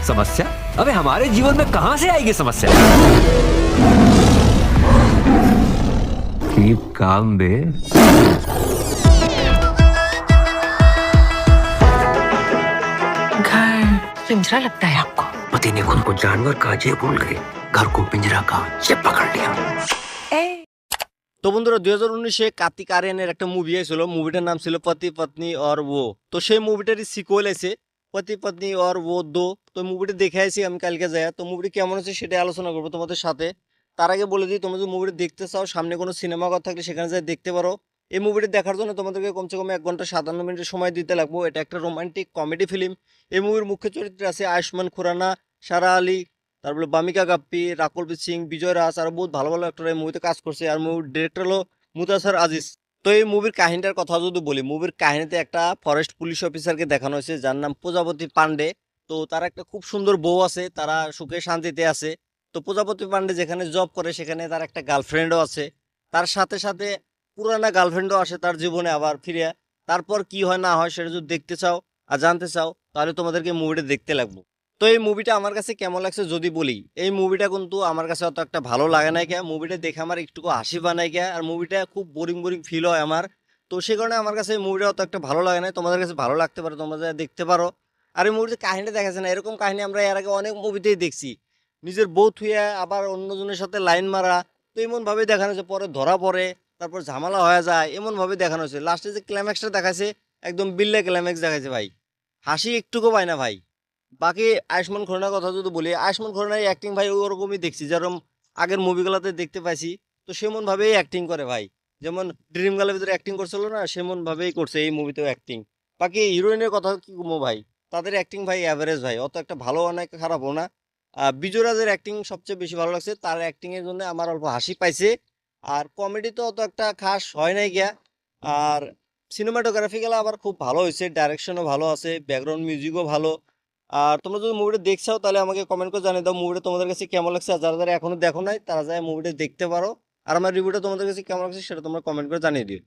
समस्या? अबे हमारे जीवन में कहां से आएगी समस्या? कीप काम बे। घर पिंजरा लगता है आपको? पति ने खुद को जानवर कहा, ये भूल गए घर को पिंजरा कहा, ये पकड़ लिया। তো বন্ধুরা 2019-এ কার্তিক আরিয়ানের একটা মুভি এসেছিল, মুভিটার নাম ছিল পতি পত্নী और वो। তো সেই মুভিটারই সিকুয়েল এসে পতি পত্নী और वो दो। তো মুভিটা দেখে আসি আমি কালকে যায়। তো মুভিটি কেমন হচ্ছে সেটা আলোচনা করবো তোমাদের সাথে। তার আগে বলে দিই, তোমরা যদি মুভিটা দেখতে চাও, সামনে কোনো সিনেমা ঘর থাকলে সেখানে যাই দেখতে পারো। এই মুভিটি দেখার জন্য তোমাদেরকে কমসে কম 1 ঘন্টা 57 মিনিটের সময় দিতে লাগবে। এটা একটা রোমান্টিক কমেডি ফিল্ম। এই মুভির মুখ্য চরিত্রে আছে আয়ুষ্মান খুরানা, সারা আলী, তারপরে বামিকা গাপ্পি, রাকুলপ্রীত সিং, বিজয় রাজ, আর বহুত ভালো ভালো অ্যাক্টর এই মুভিতে কাজ করছে। আর মুভির ডিরেক্টর হলো মুতাসার আজিজ। তো এই মুভির কাহিনীটার কথা যদি বলি, মুভির কাহিনীতে একটা ফরেস্ট পুলিশ অফিসারকে দেখানো হয়েছে যার নাম প্রজাপতি পান্ডে। তো তার একটা খুব সুন্দর বউ আছে, তারা সুখে শান্তিতে আছে। তো প্রজাপতি পান্ডে যেখানে জব করে সেখানে তার একটা গার্লফ্রেন্ডও আছে। তার সাথে সাথে পুরানা গার্লফ্রেন্ডও আসে তার জীবনে আবার ফিরে। তারপর কি হয় না হয় সেটা যদি দেখতে চাও আর জানতে চাও তাহলে তোমাদেরকে মুভিটা দেখতে লাগবে। তো এই মুভিটা আমার কাছে কেমন লাগছে যদি বলি, এই মুভিটা কিন্তু আমার কাছে অত একটা ভালো লাগে না কে। মুভিটা দেখে আমার একটু হাসি বানায় কে, আর মুভিটা খুব বোরিং বোরিং ফিল হয় আমার। তো সে কারণে আমার কাছে এই মুভিটা অত একটা ভালো লাগে না। তোমাদের কাছে ভালো লাগতে পারে, তোমরা যা দেখতে পারো। আর এই মুভিতে কাহিনীটা দেখাচ্ছে না, এরকম কাহিনী আমরা এর আগে অনেক মুভিতেই দেখছি। নিজের বউ থুয়ে আবার অন্যজনের সাথে লাইন মারা, তো এমনভাবে দেখানো হয়েছে, পরে ধরা পড়ে, তারপর ঝামেলা হয়ে যায়, এমনভাবে দেখানো হয়েছে। লাস্টে যে ক্লাইম্যাক্সটা দেখাচ্ছে একদম বিল্লে ক্লাইম্যাক্স দেখাচ্ছে ভাই, হাসি একটুকু পায় না ভাই। বাকি আয়ুষ্মান খুরানার কথা যদি বলি, আয়ুষ্মান খুরানার অ্যাক্টিং ভাই ওরকমই দেখছি যেরকম আগের মুভিগুলোতে দেখতে পাইছি। তো সেমনভাবেই অ্যাক্টিং করে ভাই, যেমন ড্রিম গার্লের ভিতরে অ্যাক্টিং করছিল না, সেমনভাবেই করছে এই মুভিতেও অ্যাক্টিং। বাকি হিরোইনের কথা কি বলবো ভাই, তাদের অ্যাক্টিং ভাই অ্যাভারেজ ভাই, অত একটা ভালো অনেক খারাপও না। বিজয় রাজের অ্যাক্টিং সবচেয়ে বেশি ভালো লাগছে, তার অ্যাক্টিংয়ের জন্য আমার অল্প হাসি পাইছে। আর কমেডি তো অত একটা খাস হয় নাই গিয়া। আর সিনেমাটোগ্রাফি গেলা আবার খুব ভালো হয়েছে, ডাইরেকশনও ভালো আছে, ব্যাকগ্রাউন্ড মিউজিকও ভালো। আর তোমরা যদি মুভিটা দেখছাও তাহলে আমাকে কমেন্ট করে জানিয়ে দাও মুভিটা তোমাদের কাছে কেমন লাগছে। আর যারা যারা এখনো দেখো নাই তারা যায় মুভিটা দেখতে পারো। আর আমার রিভিউটা তোমাদের কাছে কেমন লাগছে সেটা তোমরা কমেন্ট করে জানিয়ে দিও।